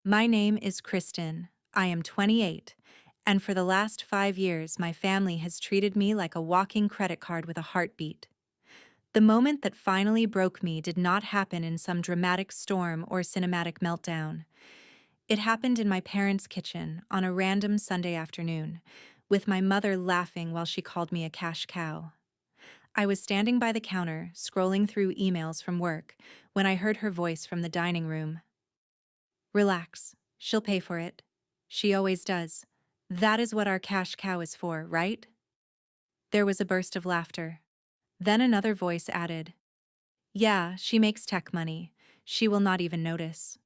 My name is Kristen. I am 28, and for the last 5 years, my family has treated me like a walking credit card with a heartbeat. The moment that finally broke me did not happen in some dramatic storm or cinematic meltdown. It happened in my parents' kitchen on a random Sunday afternoon, with my mother laughing while she called me a cash cow. I was standing by the counter, scrolling through emails from work, when I heard her voice from the dining room. Relax. She'll pay for it. She always does. That is what our cash cow is for, right? There was a burst of laughter. Then another voice added, Yeah, she makes tech money. She will not even notice.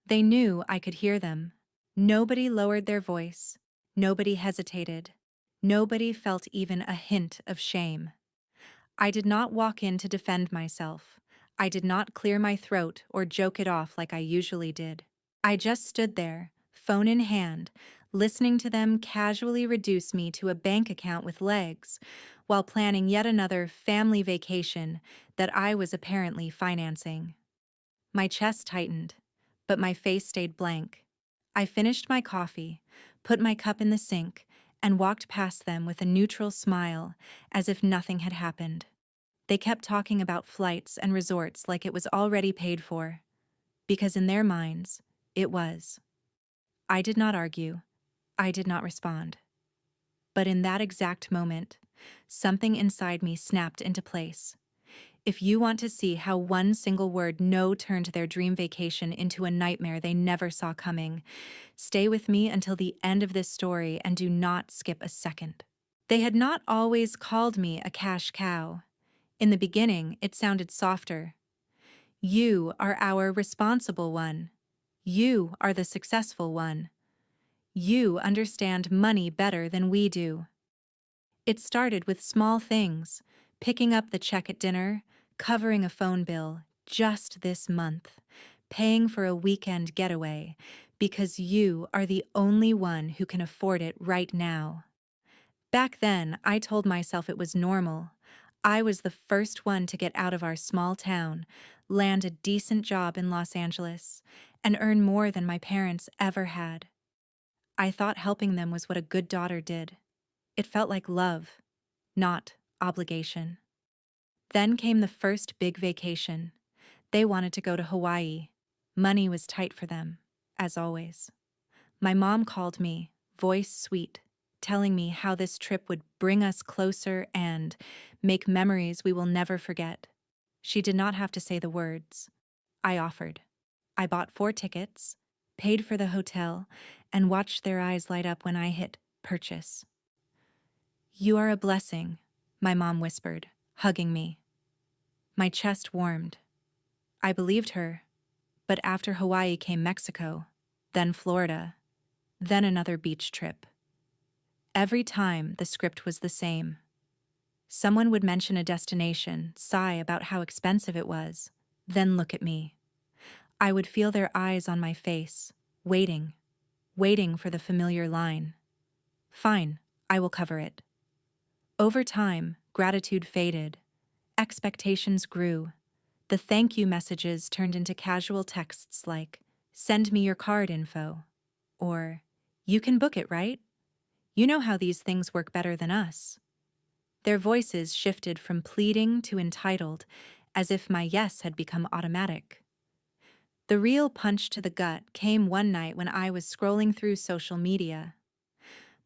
They knew I could hear them. Nobody lowered their voice. Nobody hesitated. Nobody felt even a hint of shame. I did not walk in to defend myself. I did not clear my throat or joke it off like I usually did. I just stood there, phone in hand, listening to them casually reduce me to a bank account with legs, while planning yet another family vacation that I was apparently financing. My chest tightened, but my face stayed blank. I finished my coffee, put my cup in the sink, and walked past them with a neutral smile, as if nothing had happened. They kept talking about flights and resorts like it was already paid for, because in their minds, it was. I did not argue. I did not respond. But in that exact moment, something inside me snapped into place. If you want to see how one single word no turned their dream vacation into a nightmare they never saw coming, stay with me until the end of this story and do not skip a second. They had not always called me a cash cow. In the beginning, it sounded softer. You are our responsible one. You are the successful one. You understand money better than we do. It started with small things, picking up the check at dinner, covering a phone bill just this month, paying for a weekend getaway, because you are the only one who can afford it right now. Back then, I told myself it was normal. I was the first one to get out of our small town, land a decent job in Los Angeles, and earn more than my parents ever had. I thought helping them was what a good daughter did. It felt like love, not obligation. Then came the first big vacation. They wanted to go to Hawaii. Money was tight for them, as always. My mom called me, voice sweet, telling me how this trip would bring us closer and make memories we will never forget. She did not have to say the words. I offered. I bought 4 tickets, paid for the hotel, and watched their eyes light up when I hit purchase. You are a blessing, my mom whispered, hugging me. My chest warmed. I believed her, but after Hawaii came Mexico, then Florida, then another beach trip. Every time, the script was the same. Someone would mention a destination, sigh about how expensive it was, then look at me. I would feel their eyes on my face, waiting for the familiar line. Fine, I will cover it. Over time, gratitude faded. Expectations grew. The thank you messages turned into casual texts like, "Send me your card info," or, "You can book it, right? You know how these things work better than us." Their voices shifted from pleading to entitled, as if my yes had become automatic. The real punch to the gut came one night when I was scrolling through social media.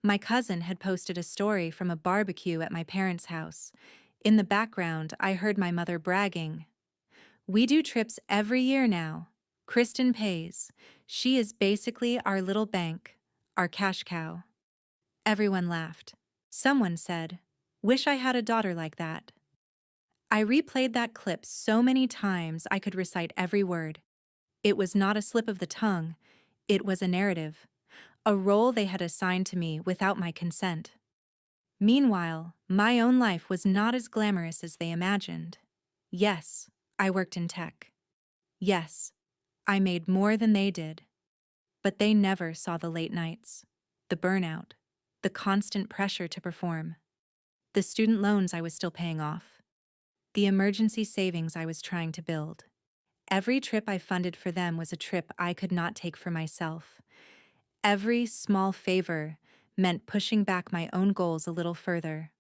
My cousin had posted a story from a barbecue at my parents' house. In the background, I heard my mother bragging, "We do trips every year now. Kristen pays. She is basically our little bank, our cash cow." Everyone laughed. Someone said, "Wish I had a daughter like that." I replayed that clip so many times I could recite every word. It was not a slip of the tongue. It was a narrative, a role they had assigned to me without my consent. Meanwhile, my own life was not as glamorous as they imagined. Yes, I worked in tech. Yes, I made more than they did. But they never saw the late nights, the burnout, the constant pressure to perform, the student loans I was still paying off, the emergency savings I was trying to build. Every trip I funded for them was a trip I could not take for myself. Every small favor meant pushing back my own goals a little further.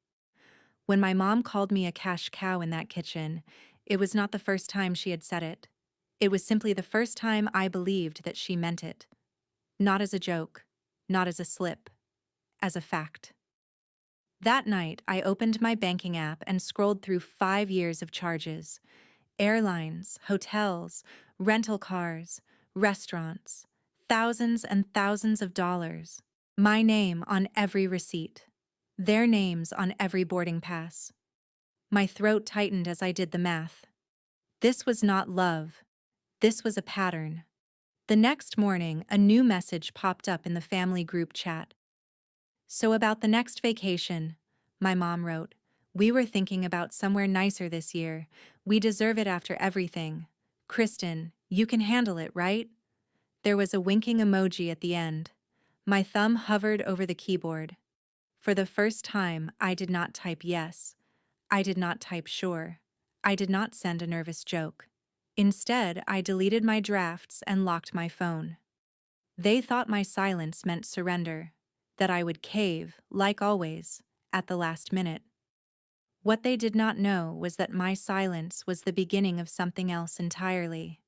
When my mom called me a cash cow in that kitchen, it was not the first time she had said it. It was simply the first time I believed that she meant it. Not as a joke, not as a slip, as a fact. That night, I opened my banking app and scrolled through 5 years of charges: airlines, hotels, rental cars, restaurants, thousands and thousands of dollars. My name on every receipt. Their names on every boarding pass. My throat tightened as I did the math. This was not love. This was a pattern. The next morning, a new message popped up in the family group chat. "So about the next vacation," my mom wrote. "We were thinking about somewhere nicer this year. We deserve it after everything. Kristen, you can handle it, right?" There was a winking emoji at the end. My thumb hovered over the keyboard. For the first time, I did not type yes. I did not type sure. I did not send a nervous joke. Instead, I deleted my drafts and locked my phone. They thought my silence meant surrender, that I would cave, like always, at the last minute. What they did not know was that my silence was the beginning of something else entirely.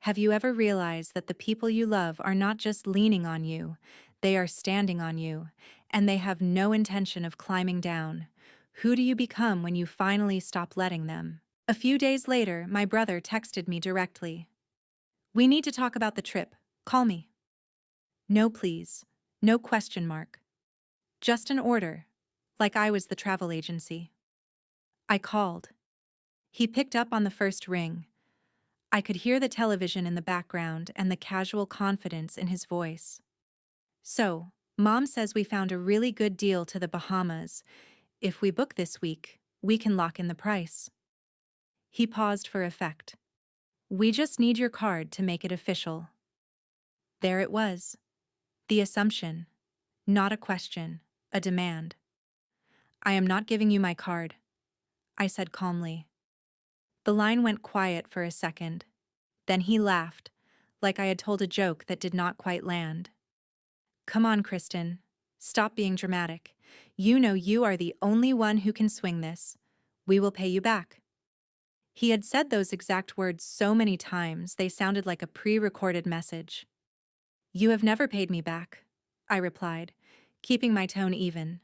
Have you ever realized that the people you love are not just leaning on you, they are standing on you, and they have no intention of climbing down? Who do you become when you finally stop letting them? A few days later, my brother texted me directly. "We need to talk about the trip. Call me." No please. No question mark. Just an order, like I was the travel agency. I called. He picked up on the first ring. I could hear the television in the background and the casual confidence in his voice. "So, Mom says we found a really good deal to the Bahamas. If we book this week, we can lock in the price." He paused for effect. "We just need your card to make it official." There it was. The assumption. Not a question, a demand. "I am not giving you my card," I said calmly. The line went quiet for a second. Then he laughed, like I had told a joke that did not quite land. "Come on, Kristen. Stop being dramatic. You know you are the only one who can swing this. We will pay you back." He had said those exact words so many times they sounded like a pre-recorded message. "You have never paid me back," I replied, keeping my tone even.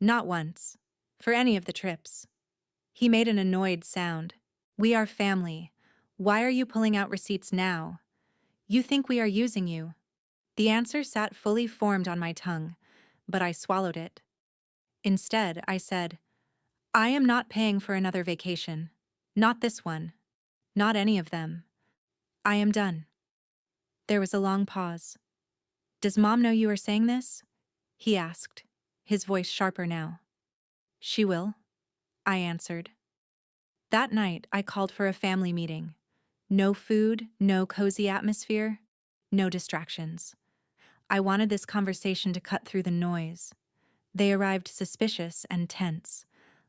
"Not once. For any of the trips." He made an annoyed sound. "We are family. Why are you pulling out receipts now? You think we are using you." The answer sat fully formed on my tongue, but I swallowed it. Instead, I said, "I am not paying for another vacation. Not this one. Not any of them. I am done." There was a long pause. "Does Mom know you are saying this?" he asked, his voice sharper now. "She will," I answered. That night, I called for a family meeting. No food, no cozy atmosphere, no distractions. I wanted this conversation to cut through the noise. They arrived suspicious and tense,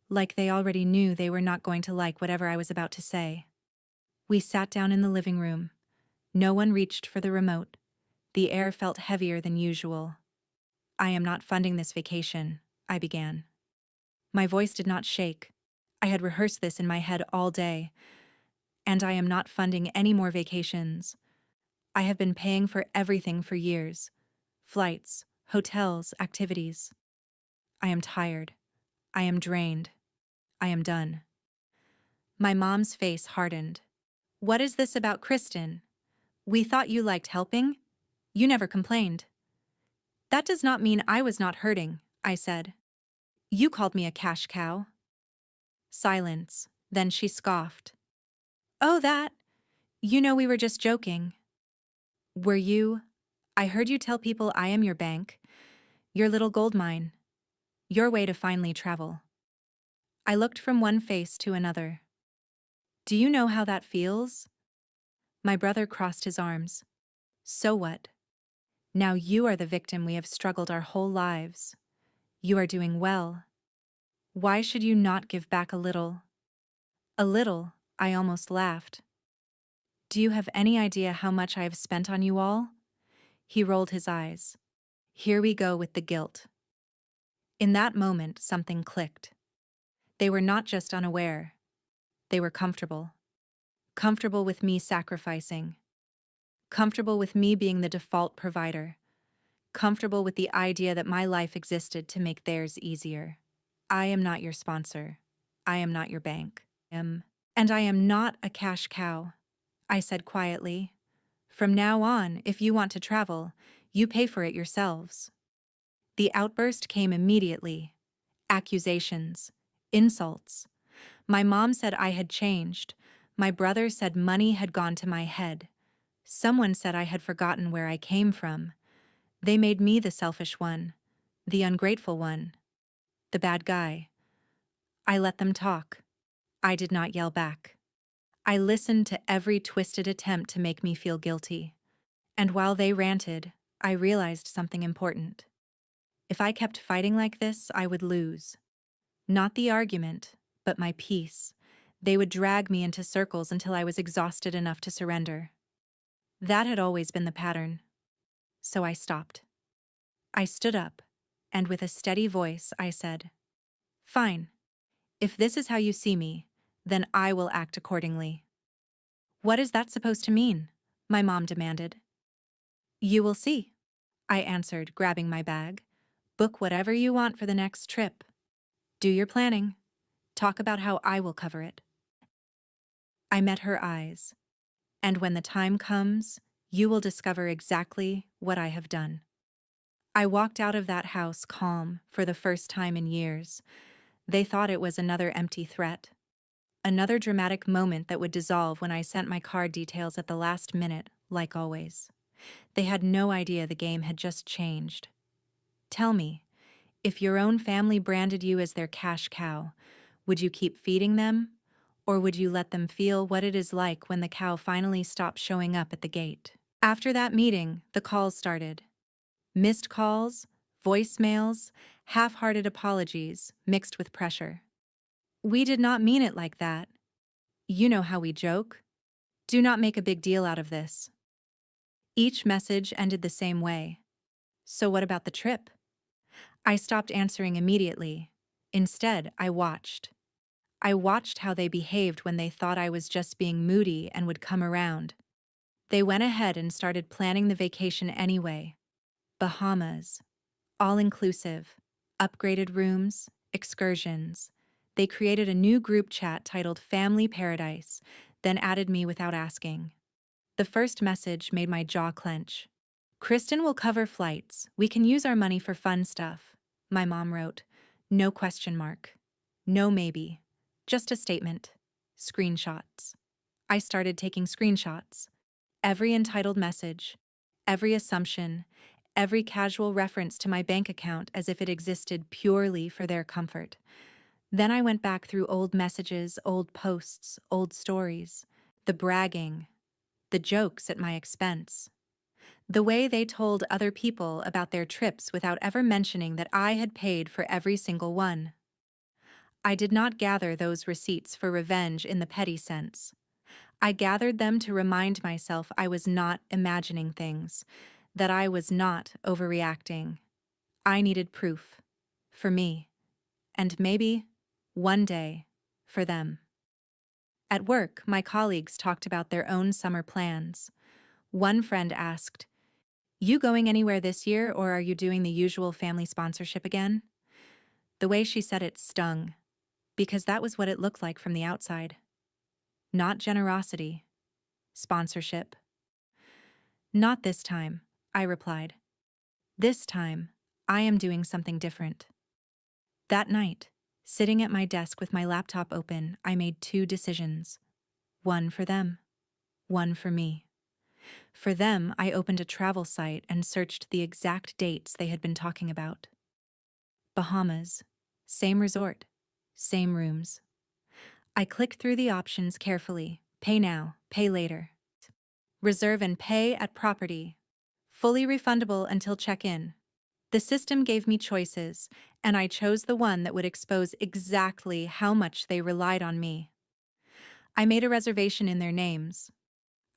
like they already knew they were not going to like whatever I was about to say. We sat down in the living room. No one reached for the remote. The air felt heavier than usual. "I am not funding this vacation," I began. My voice did not shake. I had rehearsed this in my head all day. "And I am not funding any more vacations. I have been paying for everything for years. Flights, hotels, activities. I am tired. I am drained. I am done." My mom's face hardened. "What is this about Kristen? We thought you liked helping. You never complained." "That does not mean I was not hurting," I said. "You called me a cash cow." Silence. Then she scoffed. "Oh, that? You know we were just joking." "Were you? I heard you tell people I am your bank, your little gold mine, your way to finally travel." I looked from one face to another. "Do you know how that feels?" My brother crossed his arms. "So what? Now you are the victim we have struggled our whole lives. You are doing well. Why should you not give back a little?" A little, I almost laughed. Do you have any idea how much I have spent on you all? He rolled his eyes. Here we go with the guilt. In that moment, something clicked. They were not just unaware, they were comfortable. Comfortable with me sacrificing. Comfortable with me being the default provider. Comfortable with the idea that my life existed to make theirs easier. I am not your sponsor. I am not your bank. And I am not a cash cow, I said quietly. From now on, if you want to travel, you pay for it yourselves. The outburst came immediately. Accusations. Insults. My mom said I had changed. My brother said money had gone to my head. Someone said I had forgotten where I came from. They made me the selfish one, the ungrateful one, the bad guy. I let them talk. I did not yell back. I listened to every twisted attempt to make me feel guilty. And while they ranted, I realized something important. If I kept fighting like this, I would lose. Not the argument, but my peace. They would drag me into circles until I was exhausted enough to surrender. That had always been the pattern. So I stopped. I stood up, and with a steady voice, I said, "Fine. If this is how you see me, then I will act accordingly." "What is that supposed to mean?" my mom demanded. "You will see," I answered, grabbing my bag. "Book whatever you want for the next trip. Do your planning. Talk about how I will cover it." I met her eyes. "And when the time comes, you will discover exactly what I have done." I walked out of that house calm for the first time in years. They thought it was another empty threat. Another dramatic moment that would dissolve when I sent my card details at the last minute, like always. They had no idea the game had just changed. Tell me, if your own family branded you as their cash cow, would you keep feeding them? Or would you let them feel what it is like when the cow finally stops showing up at the gate? After that meeting, the calls started. Missed calls, voicemails, half-hearted apologies mixed with pressure. "We did not mean it like that. You know how we joke. Do not make a big deal out of this." Each message ended the same way. "So what about the trip?" I stopped answering immediately. Instead, I watched. I watched how they behaved when they thought I was just being moody and would come around. They went ahead and started planning the vacation anyway. Bahamas. All-inclusive. Upgraded rooms. Excursions. They created a new group chat titled Family Paradise, then added me without asking. The first message made my jaw clench. "Kristen will cover flights. We can use our money for fun stuff," my mom wrote. No question mark. No maybe. Just a statement. Screenshots. I started taking screenshots. Every entitled message, every assumption, every casual reference to my bank account as if it existed purely for their comfort. Then I went back through old messages, old posts, old stories, the bragging, the jokes at my expense. The way they told other people about their trips without ever mentioning that I had paid for every single one. I did not gather those receipts for revenge in the petty sense. I gathered them to remind myself I was not imagining things, that I was not overreacting. I needed proof. For me. And maybe, one day, for them. At work, my colleagues talked about their own summer plans. One friend asked, "You going anywhere this year, or are you doing the usual family sponsorship again?" The way she said it stung, because that was what it looked like from the outside. Not generosity. Sponsorship. "Not this time," I replied. "This time, I am doing something different." That night, sitting at my desk with my laptop open, I made two decisions. One for them, one for me. For them, I opened a travel site and searched the exact dates they had been talking about. Bahamas. Same resort. Same rooms. I clicked through the options carefully. Pay now, pay later. Reserve and pay at property. Fully refundable until check-in. The system gave me choices, and I chose the one that would expose exactly how much they relied on me. I made a reservation in their names.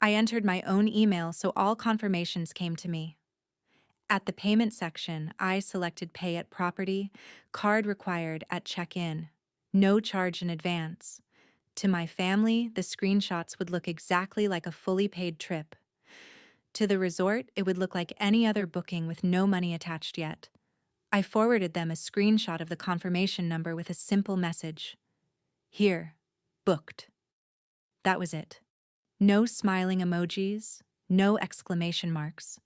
I entered my own email so all confirmations came to me. At the payment section, I selected pay at property, card required at check-in, no charge in advance. To my family, the screenshots would look exactly like a fully paid trip. To the resort, it would look like any other booking with no money attached yet. I forwarded them a screenshot of the confirmation number with a simple message. Here, booked. That was it. No smiling emojis, no exclamation marks.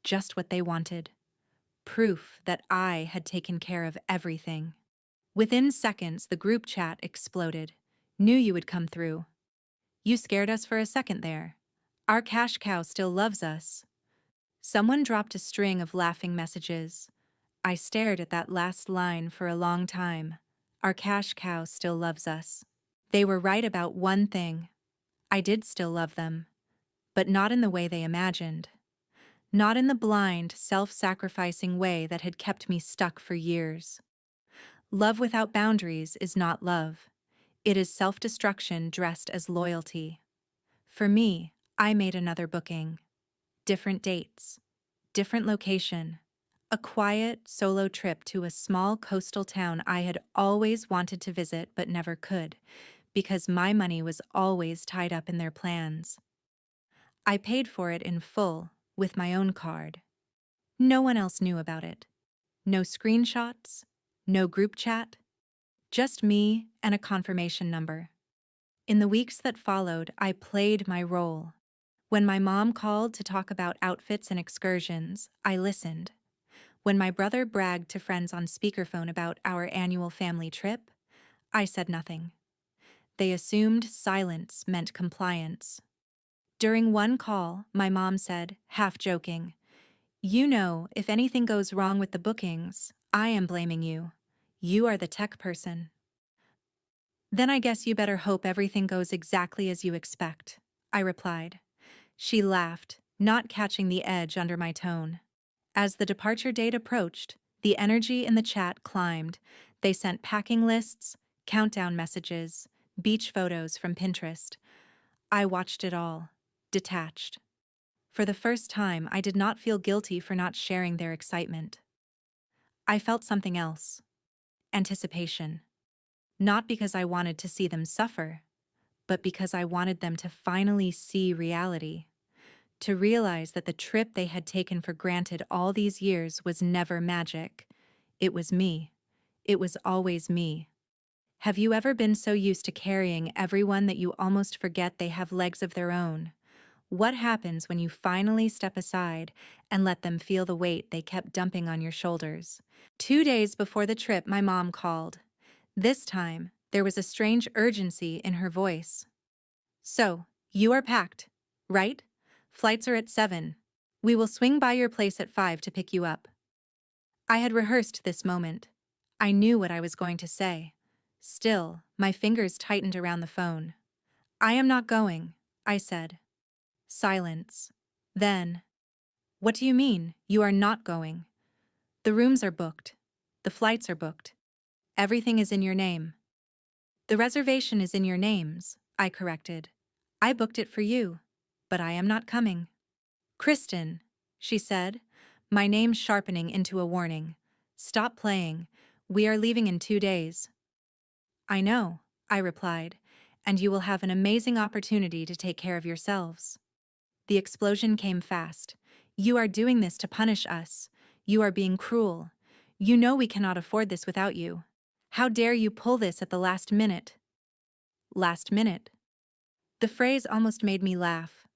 Just what they wanted. Proof that I had taken care of everything. Within seconds, the group chat exploded. Knew you would come through. You scared us for a second there. Our cash cow still loves us. Someone dropped a string of laughing messages. I stared at that last line for a long time. Our cash cow still loves us. They were right about one thing. I did still love them, but not in the way they imagined. Not in the blind, self-sacrificing way that had kept me stuck for years. Love without boundaries is not love. It is self-destruction dressed as loyalty. For me, I made another booking. Different dates. Different location. A quiet, solo trip to a small coastal town I had always wanted to visit but never could, because my money was always tied up in their plans. I paid for it in full, with my own card. No one else knew about it. No screenshots, no group chat, just me and a confirmation number. In the weeks that followed, I played my role. When my mom called to talk about outfits and excursions, I listened. When my brother bragged to friends on speakerphone about our annual family trip, I said nothing. They assumed silence meant compliance. During one call, my mom said, half joking, "You know, if anything goes wrong with the bookings, I am blaming you. You are the tech person." "Then I guess you better hope everything goes exactly as you expect," I replied. She laughed, not catching the edge under my tone. As the departure date approached, the energy in the chat climbed. They sent packing lists, countdown messages, beach photos from Pinterest. I watched it all, detached. For the first time, I did not feel guilty for not sharing their excitement. I felt something else. Anticipation. Not because I wanted to see them suffer, but because I wanted them to finally see reality. To realize that the trip they had taken for granted all these years was never magic. It was me. It was always me. Have you ever been so used to carrying everyone that you almost forget they have legs of their own? What happens when you finally step aside and let them feel the weight they kept dumping on your shoulders? 2 days before the trip, my mom called. This time, there was a strange urgency in her voice. "So, you are packed, right? Flights are at 7. We will swing by your place at 5 to pick you up." I had rehearsed this moment. I knew what I was going to say. Still, my fingers tightened around the phone. "I am not going," I said. Silence. Then, "What do you mean, you are not going?" "The rooms are booked. The flights are booked. Everything is in your name." "The reservation is in your names," I corrected. "I booked it for you, but I am not coming." "Kristen," she said, my name sharpening into a warning. "Stop playing. We are leaving in 2 days." "I know," I replied, "and you will have an amazing opportunity to take care of yourselves." The explosion came fast. "You are doing this to punish us. You are being cruel. You know we cannot afford this without you. How dare you pull this at the last minute?" Last minute. The phrase almost made me laugh.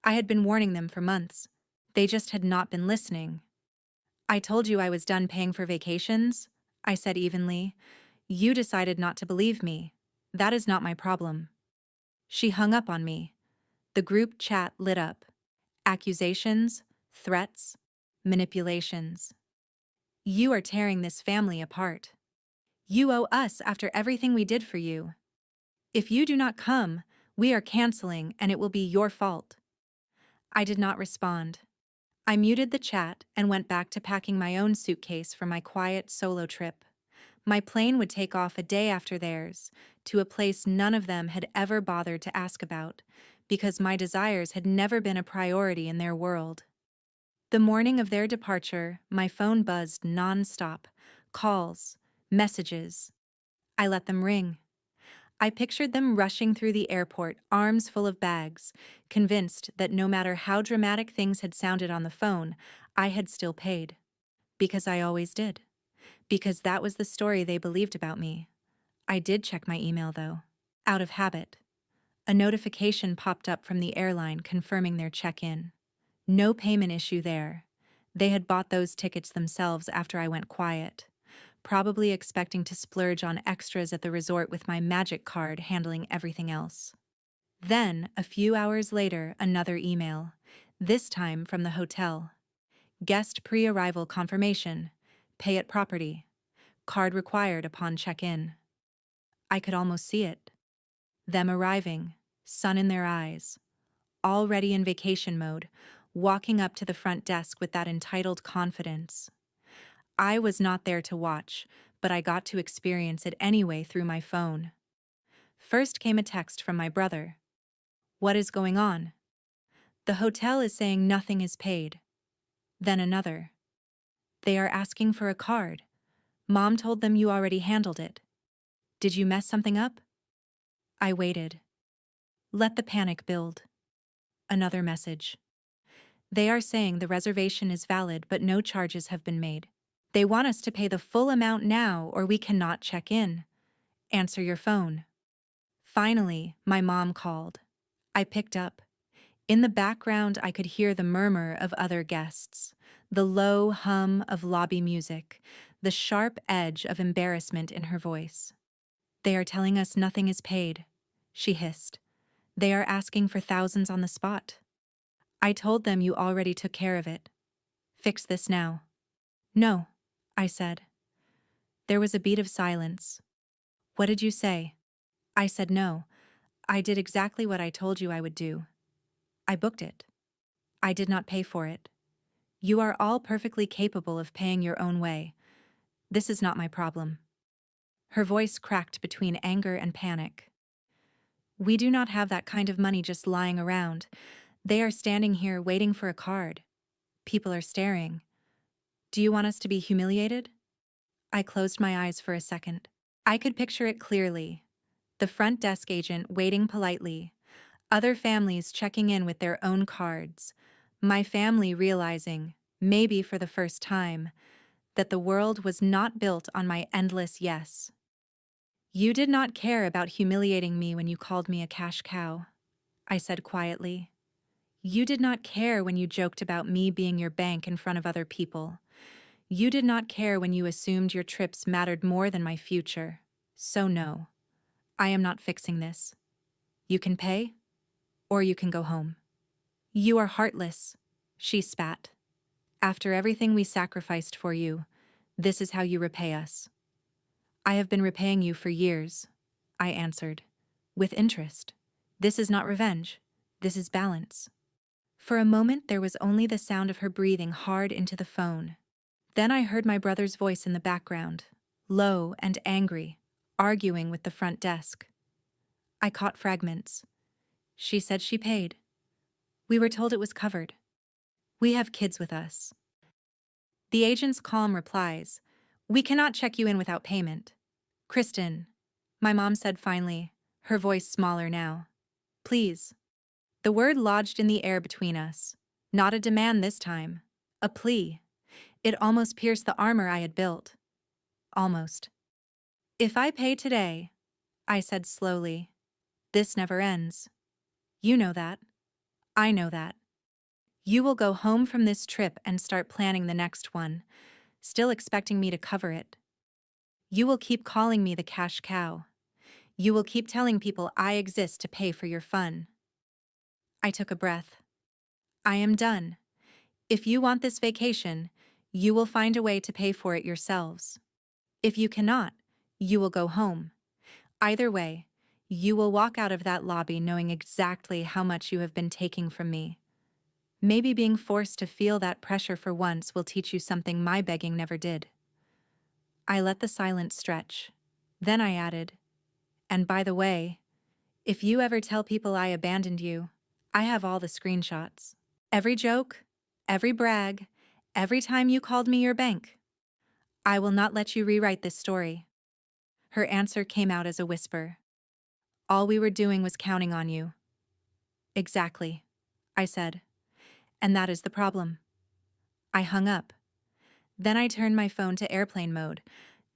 I had been warning them for months. They just had not been listening. "I told you I was done paying for vacations," I said evenly. "You decided not to believe me. That is not my problem." She hung up on me. The group chat lit up. Accusations, threats, manipulations. "You are tearing this family apart. You owe us after everything we did for you. If you do not come, we are canceling and it will be your fault." I did not respond. I muted the chat and went back to packing my own suitcase for my quiet solo trip. My plane would take off a day after theirs, to a place none of them had ever bothered to ask about, because my desires had never been a priority in their world. The morning of their departure, my phone buzzed non-stop. Calls, messages. I let them ring. I pictured them rushing through the airport, arms full of bags, convinced that no matter how dramatic things had sounded on the phone, I had still paid. Because I always did. Because that was the story they believed about me. I did check my email, though. Out of habit. A notification popped up from the airline confirming their check-in. No payment issue there. They had bought those tickets themselves after I went quiet, probably expecting to splurge on extras at the resort with my magic card handling everything else. Then, a few hours later, another email, this time from the hotel. Guest pre-arrival confirmation. Pay at property. Card required upon check-in. I could almost see it. Them arriving, sun in their eyes, already in vacation mode, walking up to the front desk with that entitled confidence. I was not there to watch, but I got to experience it anyway through my phone. First came a text from my brother. What is going on? The hotel is saying nothing is paid. Then another. They are asking for a card. Mom told them you already handled it. Did you mess something up? I waited. Let the panic build. Another message. They are saying the reservation is valid but no charges have been made. They want us to pay the full amount now or we cannot check in. Answer your phone. Finally, my mom called. I picked up. In the background, I could hear the murmur of other guests, the low hum of lobby music, the sharp edge of embarrassment in her voice. They are telling us nothing is paid, she hissed. They are asking for thousands on the spot. I told them you already took care of it. Fix this now. No, I said. There was a beat of silence. What did you say? I said no. I did exactly what I told you I would do. I booked it. I did not pay for it. You are all perfectly capable of paying your own way. This is not my problem. Her voice cracked between anger and panic. We do not have that kind of money just lying around. They are standing here waiting for a card. People are staring. Do you want us to be humiliated? I closed my eyes for a second. I could picture it clearly. The front desk agent waiting politely. Other families checking in with their own cards. My family realizing, maybe for the first time, that the world was not built on my endless yes. You did not care about humiliating me when you called me a cash cow, I said quietly. You did not care when you joked about me being your bank in front of other people. You did not care when you assumed your trips mattered more than my future. So no, I am not fixing this. You can pay, or you can go home. You are heartless, she spat. After everything we sacrificed for you, this is how you repay us. I have been repaying you for years, I answered, with interest. This is not revenge. This is balance. For a moment there was only the sound of her breathing hard into the phone. Then I heard my brother's voice in the background, low and angry, arguing with the front desk. I caught fragments. She said she paid. We were told it was covered. We have kids with us. The agent's calm replies, we cannot check you in without payment. Kristen, my mom said finally, her voice smaller now. Please. The word lodged in the air between us. Not a demand this time. A plea. It almost pierced the armor I had built. Almost. If I pay today, I said slowly, this never ends. You know that. I know that. You will go home from this trip and start planning the next one, still expecting me to cover it. You will keep calling me the cash cow. You will keep telling people I exist to pay for your fun. I took a breath. I am done. If you want this vacation, you will find a way to pay for it yourselves. If you cannot, you will go home. Either way, you will walk out of that lobby knowing exactly how much you have been taking from me. Maybe being forced to feel that pressure for once will teach you something my begging never did. I let the silence stretch. Then I added, and by the way, if you ever tell people I abandoned you, I have all the screenshots. Every joke, every brag, every time you called me your bank. I will not let you rewrite this story. Her answer came out as a whisper. All we were doing was counting on you. Exactly, I said. And that is the problem. I hung up. Then I turned my phone to airplane mode,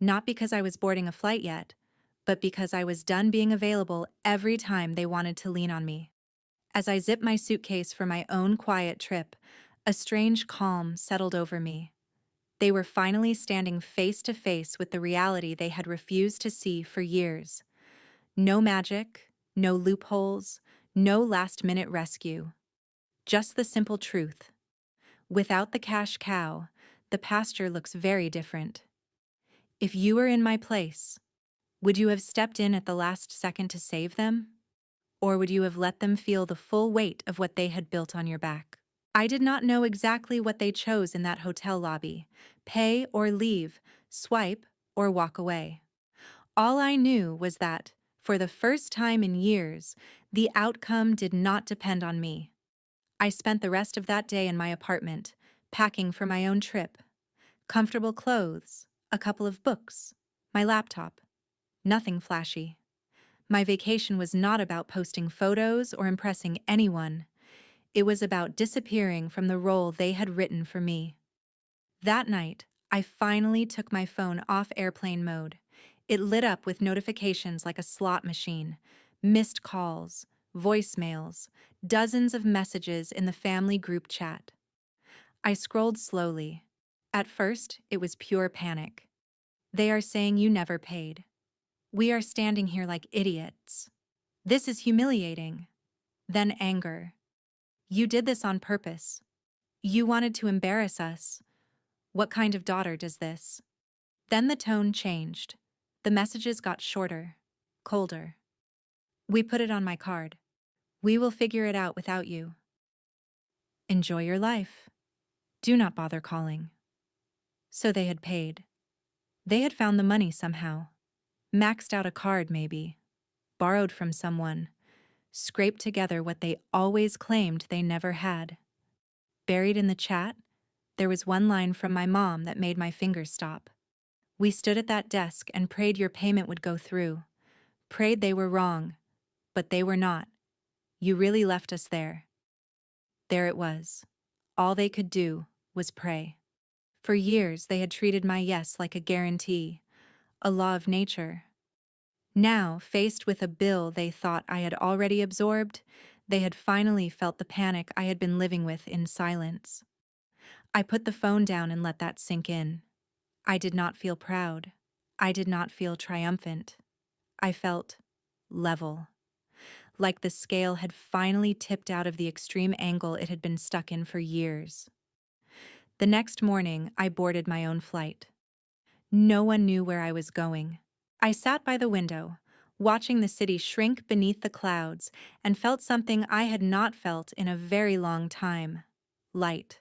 not because I was boarding a flight yet, but because I was done being available every time they wanted to lean on me. As I zipped my suitcase for my own quiet trip, a strange calm settled over me. They were finally standing face to face with the reality they had refused to see for years. No magic, no loopholes, no last-minute rescue. Just the simple truth. Without the cash cow, the pasture looks very different. If you were in my place, would you have stepped in at the last second to save them? Or would you have let them feel the full weight of what they had built on your back? I did not know exactly what they chose in that hotel lobby: pay or leave, swipe or walk away. All I knew was that, for the first time in years, the outcome did not depend on me. I spent the rest of that day in my apartment, packing for my own trip. Comfortable clothes, a couple of books, my laptop. Nothing flashy. My vacation was not about posting photos or impressing anyone. It was about disappearing from the role they had written for me. That night, I finally took my phone off airplane mode. It lit up with notifications like a slot machine, missed calls, voicemails, dozens of messages in the family group chat. I scrolled slowly. At first, it was pure panic. They are saying you never paid. We are standing here like idiots. This is humiliating. Then anger. You did this on purpose. You wanted to embarrass us. What kind of daughter does this? Then the tone changed. The messages got shorter, colder. We put it on my card. We will figure it out without you. Enjoy your life. Do not bother calling. So they had paid. They had found the money somehow. Maxed out a card, maybe. Borrowed from someone. Scraped together what they always claimed they never had. Buried in the chat, there was one line from my mom that made my fingers stop. We stood at that desk and prayed your payment would go through. Prayed they were wrong, but they were not. You really left us there. There it was. All they could do was pray. For years, they had treated my yes like a guarantee, a law of nature. Now, faced with a bill they thought I had already absorbed, they had finally felt the panic I had been living with in silence. I put the phone down and let that sink in. I did not feel proud. I did not feel triumphant. I felt level. Like the scale had finally tipped out of the extreme angle it had been stuck in for years. The next morning, I boarded my own flight. No one knew where I was going. I sat by the window, watching the city shrink beneath the clouds, and felt something I had not felt in a very long time: light.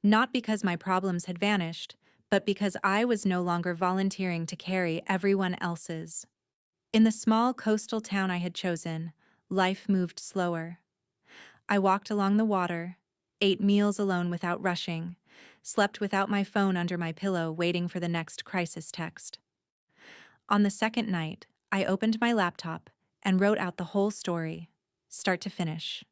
Not because my problems had vanished, but because I was no longer volunteering to carry everyone else's. In the small coastal town I had chosen, life moved slower. I walked along the water, ate meals alone without rushing, slept without my phone under my pillow waiting for the next crisis text. On the second night, I opened my laptop and wrote out the whole story, start to finish.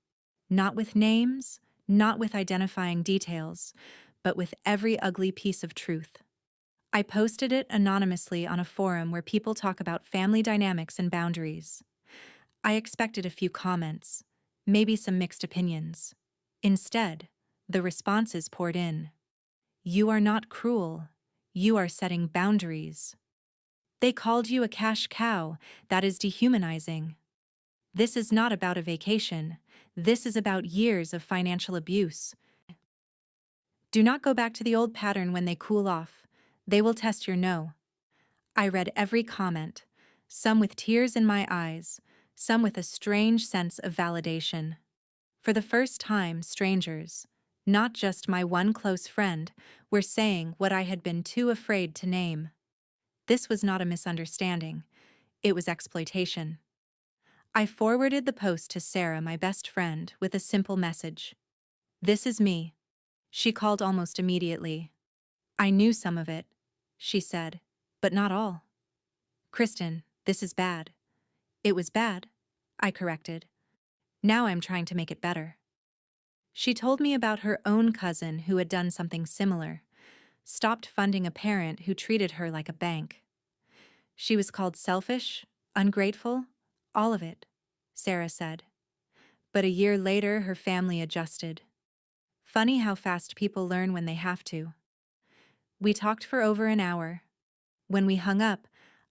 Not with names, not with identifying details, but with every ugly piece of truth. I posted it anonymously on a forum where people talk about family dynamics and boundaries. I expected a few comments, maybe some mixed opinions. Instead, the responses poured in. You are not cruel. You are setting boundaries. They called you a cash cow. That is dehumanizing. This is not about a vacation. This is about years of financial abuse. Do not go back to the old pattern when they cool off. They will test your no. I read every comment, some with tears in my eyes, some with a strange sense of validation. For the first time, strangers, not just my one close friend, were saying what I had been too afraid to name. This was not a misunderstanding. It was exploitation. I forwarded the post to Sarah, my best friend, with a simple message. "This is me." She called almost immediately. "I knew some of it," she said, "but not all." "Kristen, this is bad." "It was bad," I corrected. "Now I'm trying to make it better." She told me about her own cousin who had done something similar, stopped funding a parent who treated her like a bank. She was called selfish, ungrateful, all of it, Sarah said. But a year later, her family adjusted. Funny how fast people learn when they have to. We talked for over an hour. When we hung up,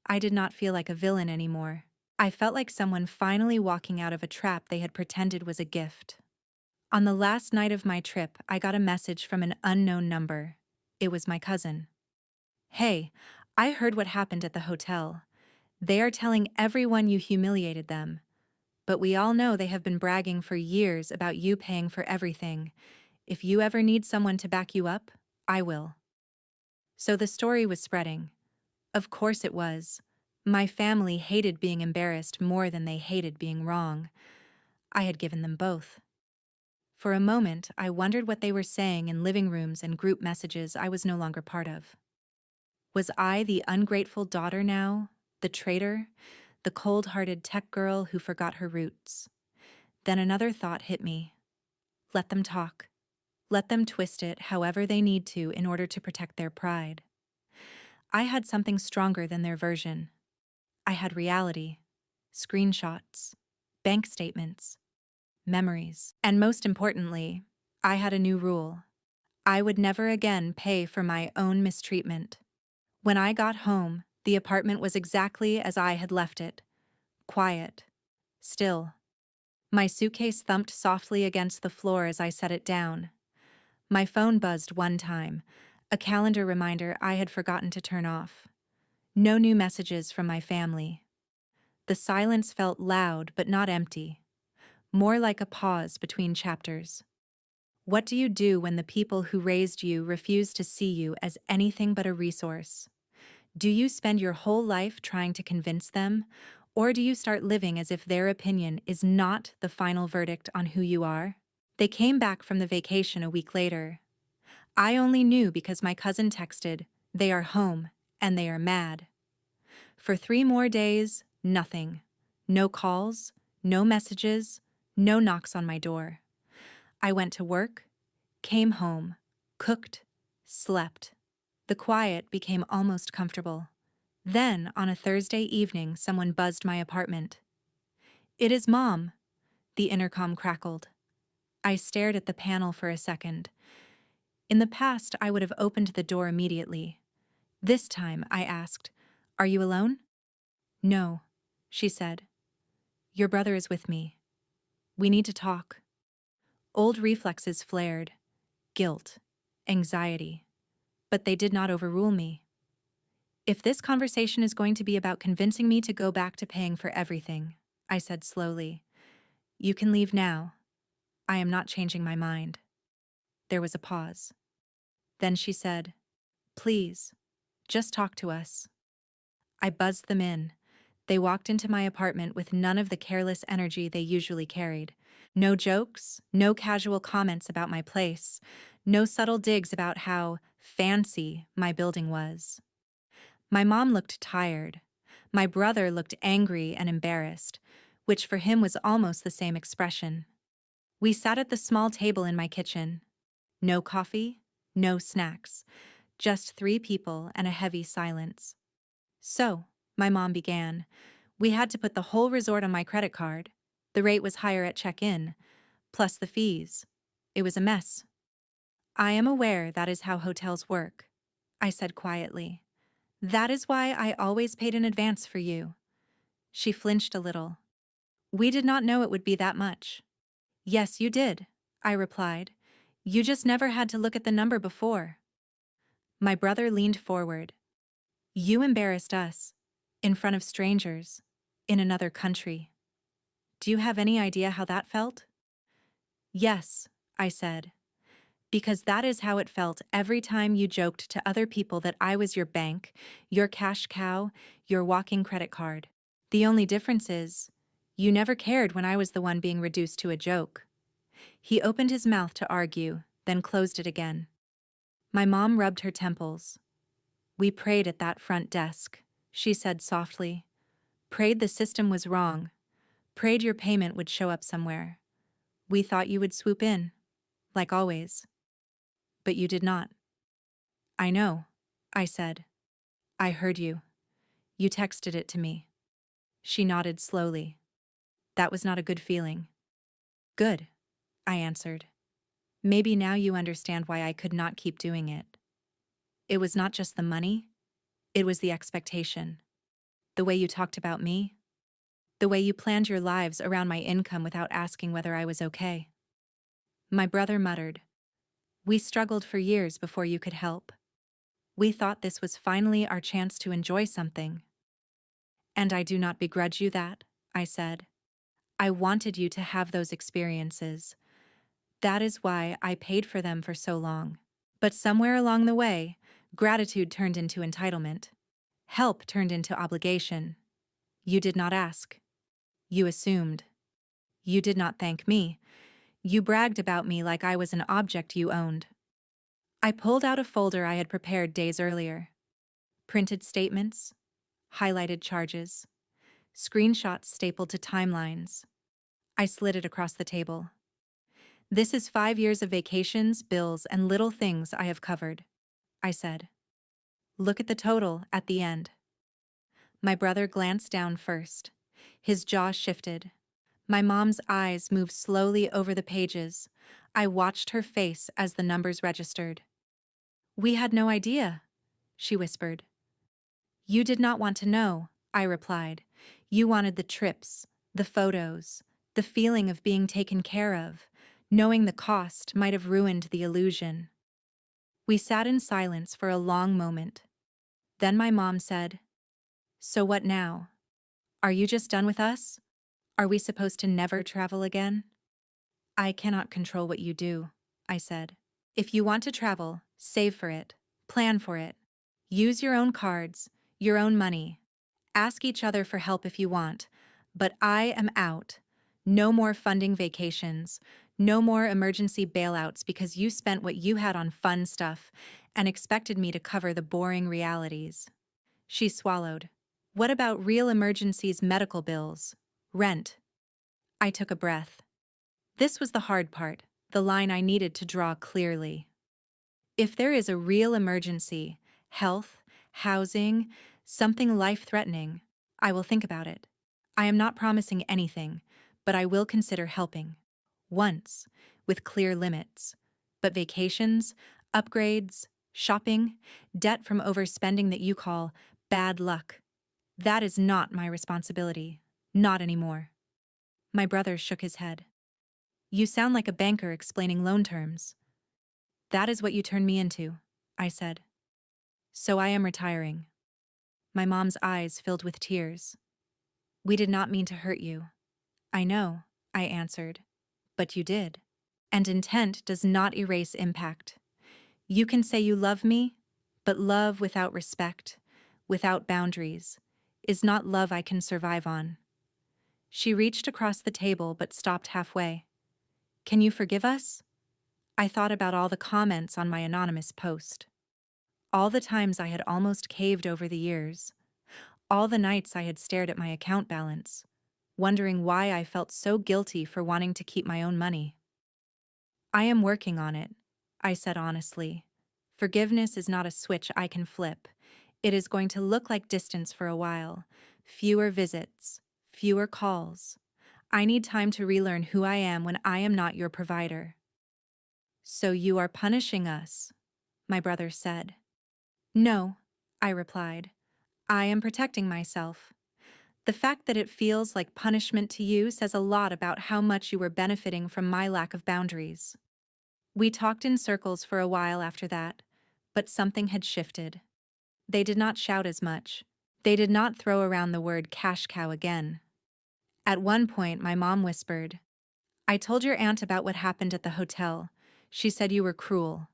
I did not feel like a villain anymore. I felt like someone finally walking out of a trap they had pretended was a gift. On the last night of my trip, I got a message from an unknown number. It was my cousin. "Hey, I heard what happened at the hotel. They are telling everyone you humiliated them. But we all know they have been bragging for years about you paying for everything. If you ever need someone to back you up, I will." So the story was spreading. Of course it was. My family hated being embarrassed more than they hated being wrong. I had given them both. For a moment, I wondered what they were saying in living rooms and group messages I was no longer part of. Was I the ungrateful daughter now, the traitor, the cold-hearted tech girl who forgot her roots? Then another thought hit me. Let them talk. Let them twist it however they need to in order to protect their pride. I had something stronger than their version. I had reality, screenshots, bank statements, memories. And most importantly, I had a new rule. I would never again pay for my own mistreatment. When I got home, the apartment was exactly as I had left it. Quiet. Still. My suitcase thumped softly against the floor as I set it down. My phone buzzed one time, a calendar reminder I had forgotten to turn off. No new messages from my family. The silence felt loud but not empty, more like a pause between chapters. What do you do when the people who raised you refuse to see you as anything but a resource? Do you spend your whole life trying to convince them, or do you start living as if their opinion is not the final verdict on who you are? They came back from the vacation a week later. I only knew because my cousin texted, "They are home, and they are mad." For 3 more days, nothing. No calls, no messages, no knocks on my door. I went to work, came home, cooked, slept. The quiet became almost comfortable. Then, on a Thursday evening, someone buzzed my apartment. "It is Mom," the intercom crackled. I stared at the panel for a second. In the past, I would have opened the door immediately. This time, I asked, "Are you alone?" "No," she said. "Your brother is with me. We need to talk." Old reflexes flared. Guilt, anxiety. But they did not overrule me. "If this conversation is going to be about convincing me to go back to paying for everything," I said slowly, "you can leave now. I am not changing my mind." There was a pause. Then she said, "Please, just talk to us." I buzzed them in. They walked into my apartment with none of the careless energy they usually carried. No jokes, no casual comments about my place, no subtle digs about how fancy my building was. My mom looked tired. My brother looked angry and embarrassed, which for him was almost the same expression. We sat at the small table in my kitchen. No coffee, no snacks, just 3 people and a heavy silence. "So," my mom began, "we had to put the whole resort on my credit card. The rate was higher at check-in, plus the fees. It was a mess." "I am aware that is how hotels work," I said quietly. "That is why I always paid in advance for you." She flinched a little. "We did not know it would be that much." "Yes, you did," I replied. "You just never had to look at the number before." My brother leaned forward. "You embarrassed us, in front of strangers, in another country. Do you have any idea how that felt?" "Yes," I said, "because that is how it felt every time you joked to other people that I was your bank, your cash cow, your walking credit card. The only difference is, You never cared when I was the one being reduced to a joke. He opened his mouth to argue, then closed it again. My mom rubbed her temples. We prayed at that front desk, she said softly. Prayed the system was wrong. Prayed your payment would show up somewhere. We thought you would swoop in, like always. But you did not. I know, I said. I heard you. You texted it to me. She nodded slowly. That was not a good feeling. Good, I answered. Maybe now you understand why I could not keep doing it. It was not just the money, it was the expectation. The way you talked about me, the way you planned your lives around my income without asking whether I was okay. My brother muttered, We struggled for years before you could help. We thought this was finally our chance to enjoy something. And I do not begrudge you that, I said. I wanted you to have those experiences. That is why I paid for them for so long. But somewhere along the way, gratitude turned into entitlement. Help turned into obligation. You did not ask. You assumed. You did not thank me. You bragged about me like I was an object you owned. I pulled out a folder I had prepared days earlier. Printed statements, highlighted charges, screenshots stapled to timelines. I slid it across the table. This is 5 years of vacations, bills, and little things I have covered, I said. Look at the total at the end. My brother glanced down first. His jaw shifted. My mom's eyes moved slowly over the pages. I watched her face as the numbers registered. We had no idea, she whispered. You did not want to know, I replied. You wanted the trips, the photos, the feeling of being taken care of, knowing the cost might have ruined the illusion. We sat in silence for a long moment. Then my mom said, So what now? Are you just done with us? Are we supposed to never travel again? I cannot control what you do, I said. If you want to travel, save for it, plan for it. Use your own cards, your own money. Ask each other for help if you want, but I am out. No more funding vacations, no more emergency bailouts because you spent what you had on fun stuff and expected me to cover the boring realities. She swallowed. What about real emergencies, medical bills, rent? I took a breath. This was the hard part, the line I needed to draw clearly. If there is a real emergency, health, housing, something life-threatening, I will think about it. I am not promising anything, but I will consider helping. Once, with clear limits. But vacations, upgrades, shopping, debt from overspending that you call bad luck, that is not my responsibility. Not anymore. My brother shook his head. You sound like a banker explaining loan terms. That is what you turned me into, I said. So I am retiring. My mom's eyes filled with tears. We did not mean to hurt you. I know, I answered. But you did. And intent does not erase impact. You can say you love me, but love without respect, without boundaries, is not love I can survive on. She reached across the table but stopped halfway. Can you forgive us? I thought about all the comments on my anonymous post. All the times I had almost caved over the years. All the nights I had stared at my account balance, wondering why I felt so guilty for wanting to keep my own money. I am working on it, I said honestly. Forgiveness is not a switch I can flip. It is going to look like distance for a while, fewer visits, fewer calls. I need time to relearn who I am when I am not your provider. So you are punishing us, my brother said. No, I replied. I am protecting myself. The fact that it feels like punishment to you says a lot about how much you were benefiting from my lack of boundaries. We talked in circles for a while after that, but something had shifted. They did not shout as much. They did not throw around the word cash cow again. At one point, my mom whispered, I told your aunt about what happened at the hotel. She said you were cruel.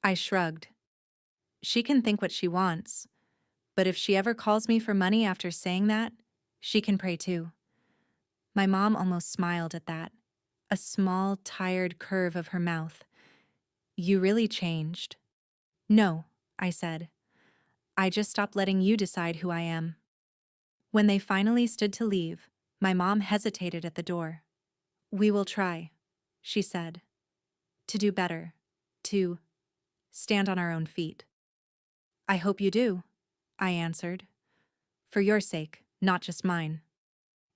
I shrugged. She can think what she wants, but if she ever calls me for money after saying that, she can pray too. My mom almost smiled at that, a small, tired curve of her mouth. You really changed. No, I said. I just stopped letting you decide who I am. When they finally stood to leave, my mom hesitated at the door. We will try, she said, to do better, to stand on our own feet. I hope you do, I answered. For your sake, not just mine.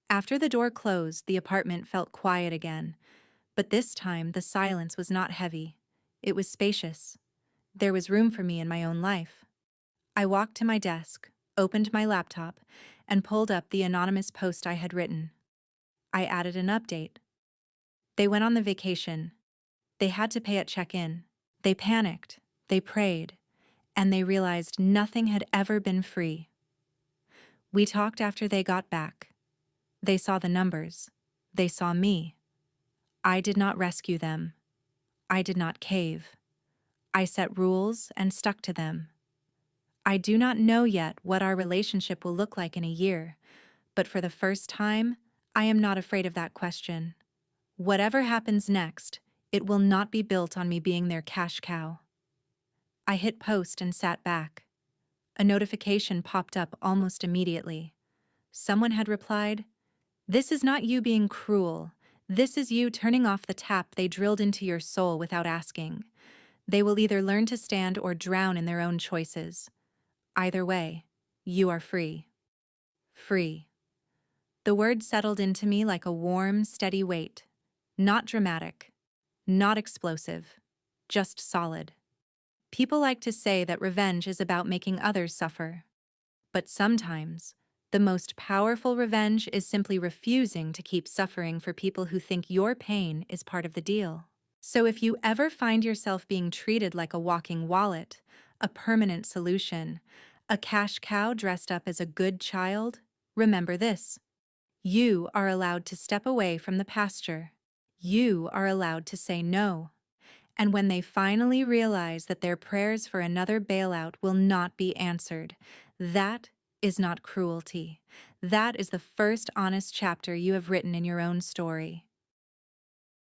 After the door closed, the apartment felt quiet again, but this time the silence was not heavy. It was spacious. There was room for me in my own life. I walked to my desk, opened my laptop, and pulled up the anonymous post I had written. I added an update. They went on the vacation. They had to pay at check-in. They panicked. They prayed. And they realized nothing had ever been free. We talked after they got back. They saw the numbers. They saw me. I did not rescue them. I did not cave. I set rules and stuck to them. I do not know yet what our relationship will look like in a year, but for the first time, I am not afraid of that question. Whatever happens next, it will not be built on me being their cash cow. I hit post and sat back. A notification popped up almost immediately. Someone had replied, "This is not you being cruel. This is you turning off the tap they drilled into your soul without asking. They will either learn to stand or drown in their own choices. Either way, you are free." Free. The word settled into me like a warm, steady weight. Not dramatic. Not explosive. Just solid. People like to say that revenge is about making others suffer. But sometimes, the most powerful revenge is simply refusing to keep suffering for people who think your pain is part of the deal. So if you ever find yourself being treated like a walking wallet, a permanent solution, a cash cow dressed up as a good child, remember this. You are allowed to step away from the pasture. You are allowed to say no. And when they finally realize that their prayers for another bailout will not be answered, that is not cruelty. That is the first honest chapter you have written in your own story.